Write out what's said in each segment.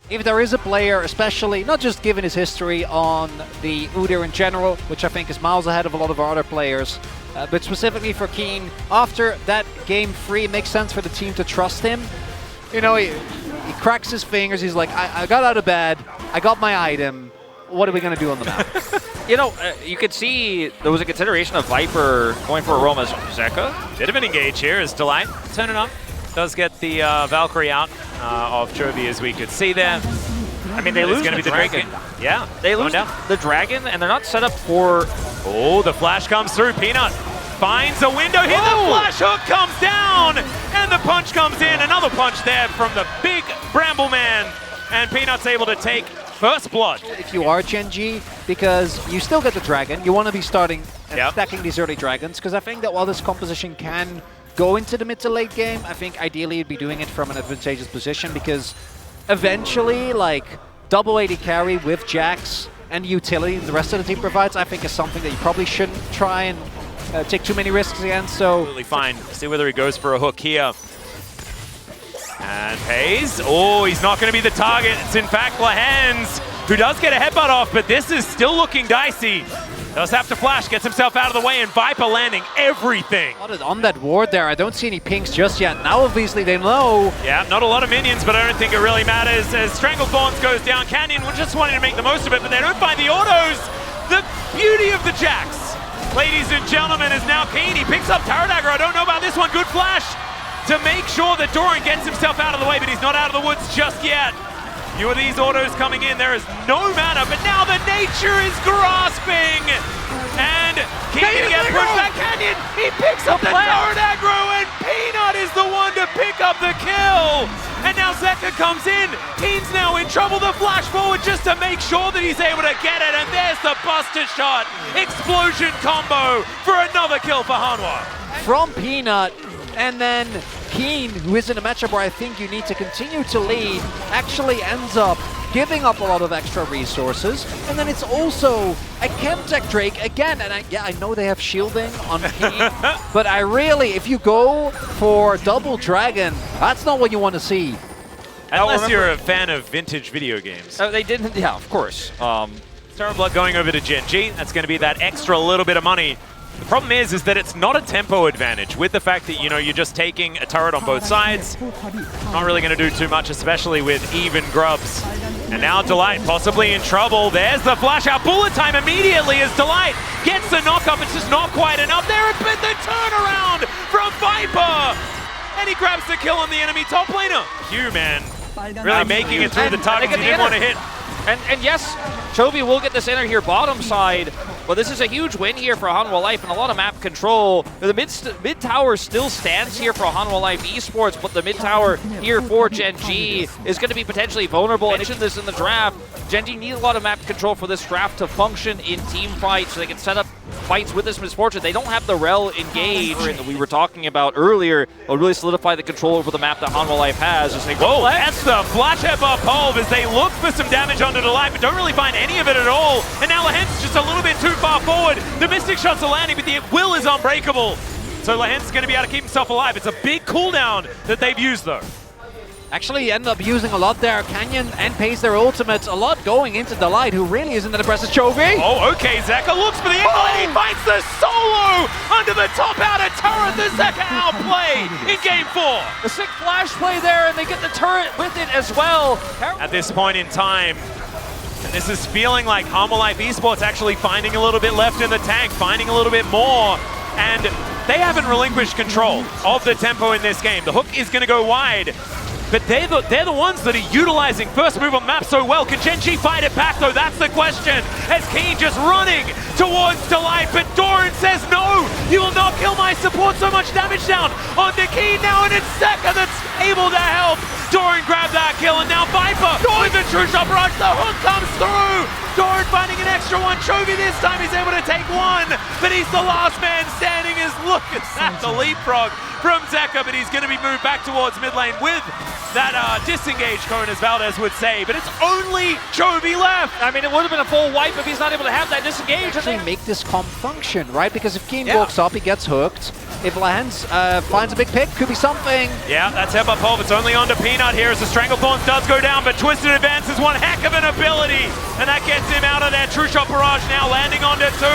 if there is a player, especially, not just given his history on the Udyr in general, which I think is miles ahead of a lot of our other players, but specifically for Keen, after that game 3, it makes sense for the team to trust him. You know, he cracks his fingers, he's like, I got out of bed, I got my item, what are we going to do on the map? You know, you could see there was a consideration of Viper going for a roam as Zeka. Bit of an engage here as Delight turning up. Does get the Valkyrie out of Chovy, as we could see there. I mean, they lose going to the be the dragon. Yeah, They lose the dragon, and they're not set up for... Oh, the flash comes through. Peanut finds a window here. The flash hook comes down, and the punch comes in. Another punch there from the big Bramble Man, and Peanut's able to take first blood. If you are Gen.G, because you still get the dragon, you want to be starting and stacking these early dragons, because I think that while this composition can go into the mid to late game, I think ideally you'd be doing it from an advantageous position, because eventually, like, double AD carry with Jax and utility the rest of the team provides, I think is something that you probably shouldn't try and take too many risks against. So absolutely fine. See whether he goes for a hook here. And pays. Oh, he's not going to be the target. It's in fact Lahens, who does get a headbutt off, but this is still looking dicey. Does have to flash, gets himself out of the way, and Viper landing everything. On that ward there, I don't see any pings just yet. Now obviously they know. Yeah, not a lot of minions, but I don't think it really matters as Strangled Thorns goes down. Canyon was just wanting to make the most of it, but they don't find the autos. The beauty of the Jax, ladies and gentlemen, is now Keen. He picks up Tower Dagger. I don't know about this one. Good flash to make sure that Doran gets himself out of the way, but he's not out of the woods just yet. Few of these autos coming in, there is no mana, but now the nature is grasping! And Keen gets pushed back. Canyon, he picks up the Tower Aggro, and Peanut is the one to pick up the kill! And now Zeka comes in, Keen's now in trouble, the flash forward just to make sure that he's able to get it, and there's the Buster Shot! Explosion combo for another kill for Hanwha. From Peanut, and then Keen, who is in a matchup where I think you need to continue to lead, actually ends up giving up a lot of extra resources. And then it's also a Chemtech Drake again. And I know they have shielding on Keen, but I really, if you go for double dragon, that's not what you want to see. Unless you're a fan of vintage video games. They didn't, yeah, of course. Blood going over to Gen.G. That's going to be that extra little bit of money. The problem is that it's not a tempo advantage with the fact that, you know, you're just taking a turret on both sides. Not really going to do too much, especially with even grubs. And now Delight possibly in trouble. There's the flash out. Bullet time immediately as Delight gets the knock up. It's just not quite enough there. But the turnaround from Viper. And he grabs the kill on the enemy top laner. Q, man, really making it through the targets he didn't want to hit. And yes, Chovy will get this inner here bottom side, but this is a huge win here for Hanwha Life and a lot of map control. The mid tower still stands here for Hanwha Life Esports, but the mid tower here for Gen.G is going to be potentially vulnerable. I mentioned this in the draft. Gen.G need a lot of map control for this draft to function in team fights, so they can set up fights with this Misfortune. They don't have the rel engage that we were talking about earlier. It'll really solidify the control over the map that Hanwha Life has. Just whoa, that's the flash headbutt pulve as they look for some damage onto Delight, but don't really find any of it at all. And now Lahens just a little bit too far forward. The Mystic Shots are landing, but the will is unbreakable. So Lahens is going to be able to keep himself alive. It's a big cooldown that they've used, though. Actually end up using a lot there. Canyon and Pace their ultimates, a lot going into Delight, who really isn't that impressive. Chovy. Oh, okay, Zeka looks for the angle and he finds the solo under the top outer turret. The Zeka outplay in game 4. The sick flash play there, and they get the turret with it as well. At this point in time, and this is feeling like Hanwha Life Esports actually finding a little bit left in the tank, finding a little bit more, and they haven't relinquished control of the tempo in this game. The hook is going to go wide. But they're the ones that are utilizing first move on map so well. Can Gen.G fight it back though? That's the question. As Keen just running towards Delight, but Doran says no, you will not kill my support. So much damage down onto Keen now, and it's Zeka that's able to help. Doran grabbed that kill, and now Viper with the true shot barrage. The hook comes through. Doran finding an extra one. Chovy this time he's able to take one, but he's the last man standing. As look at that, the leapfrog from Zeka, but he's going to be moved back towards mid lane with that disengage cone, as Valdez would say, but it's only Chovy left. I mean, it would have been a full wipe if he's not able to have that disengage. Actually make this comp function, right? Because if Keen walks up, he gets hooked. if Lahens finds a big pick, could be something. Yeah, that's Headbutt Pulp. It's only on to Peanut here as the Stranglethorns does go down, but Twisted advances one heck of an ability, and that gets him out of there. True Shot Barrage now landing onto 2,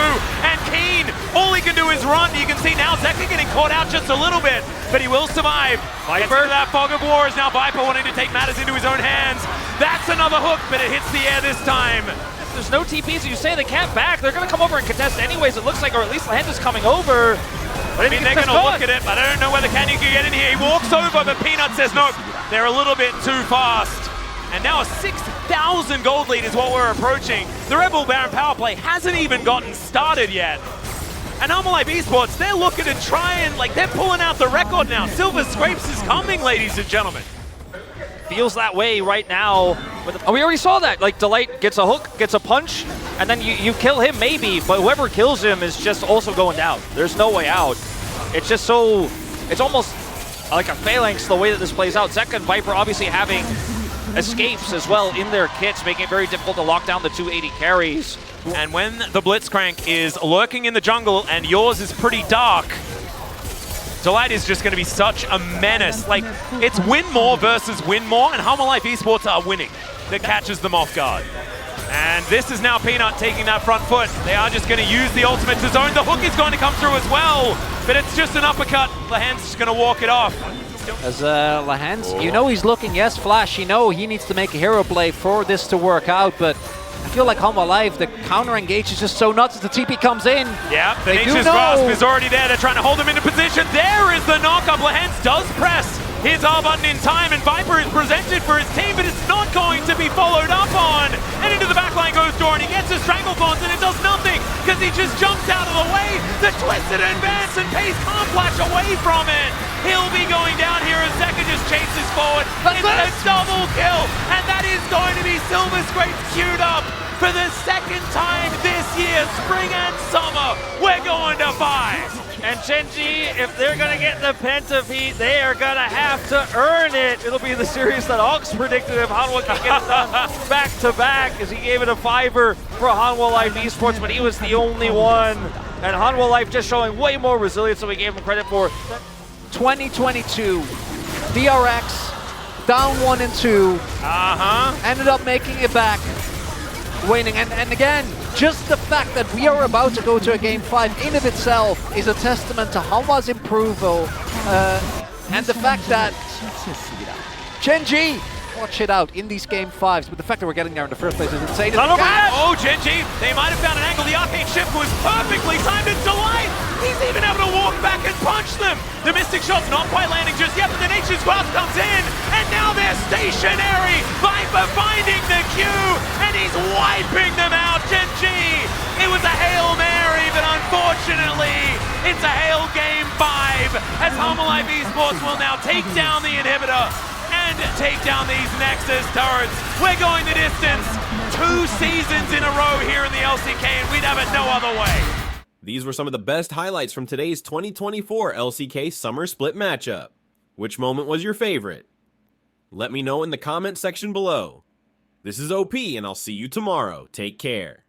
and Keen, all he can do is run. You can see now Zeka getting caught out just a little bit, but he will survive. Viper, that Fog of War is now Viper wanting to take matters into his own hands. That's another hook, but it hits the air this time. There's no TPs, you say they can't back. They're going to come over and contest anyways, it looks like, or at least Lahens is coming over. I mean, they're going to look at it, but I don't know whether Canyon can get in here. He walks over, but Peanut says nope. They're a little bit too fast. And now a 6,000 gold lead is what we're approaching. The Red Bull Baron power play hasn't even gotten started yet. And Hanwha Life Esports, they're looking to try and, like, they're pulling out the record now. Silver Scrapes is coming, ladies and gentlemen. Feels that way right now. And we already saw that. Like, Delight gets a hook, gets a punch, and then you kill him maybe, but whoever kills him is just also going down. There's no way out. It's just so, it's almost like a phalanx the way that this plays out. Zeka and Viper obviously having escapes as well in their kits, making it very difficult to lock down the 280 carries. And when the Blitzcrank is lurking in the jungle and yours is pretty dark, Delight is just going to be such a menace. Like, it's win more versus win more, and Hanwha Life Esports are winning. That catches them off guard. And this is now Peanut taking that front foot. They are just going to use the ultimate to zone. The hook is going to come through as well, but it's just an uppercut. Lahens is going to walk it off. As Lahens, you know he's looking, yes, Flash, you know he needs to make a hero play for this to work out, but I feel like Hanwha Life, the counter engage is just so nuts as the TP comes in. Yeah, the Nature's Grasp is already there. They're trying to hold him into position. There is the knock-up. Lahens does press his R button in time, and Viper is presented for his team, but it's not going to be followed up on. And into the backline goes Doran. He gets his Stranglethorns, and it does nothing because he just jumps out of the way. The Twisted advance, and Pace can't flash away from it. He'll be going down here as Zeka just chases forward. It's a double kill, and that is going to be Silver Scrapes queued up for the second time this year, spring and summer. We're going to 5. And GenG, if they're going to get the Pentafeat, they are going to have to earn it. It'll be the series that Ox predicted if Hanwha can get it done back-to-back, as he gave it a 5er for Hanwha Life Esports, but he was the only one. And Hanwha Life just showing way more resilience than we gave him credit for. 2022, DRX, down 1 and 2, ended up making it back, winning, and again, just the fact that we are about to go to a Game 5 in of itself is a testament to Hanwha's approval, and the fact that Gen.G, watch it out in these Game 5s, but the fact that we're getting there in the first place is insane. Oh, Gen.G, they might have found an angle. The Arcane Shift was perfectly timed. It's Delight. He's even able to walk back and punch them. The Mystic Shot's not quite landing just yet, but the Nature's Grasp comes in, and now they're stationary. Viper finding the Q, and he's wiping them out. Gen.G, it was a Hail Mary, but unfortunately, it's a Hail Game 5, as Hanwha Life Esports will now take down the inhibitor and take down these Nexus turrets. We're going the distance. 2 seasons in a row here in the LCK, and we'd have it no other way. These were some of the best highlights from today's 2024 LCK Summer Split matchup. Which moment was your favorite? Let me know in the comment section below. This is OP, and I'll see you tomorrow. Take care.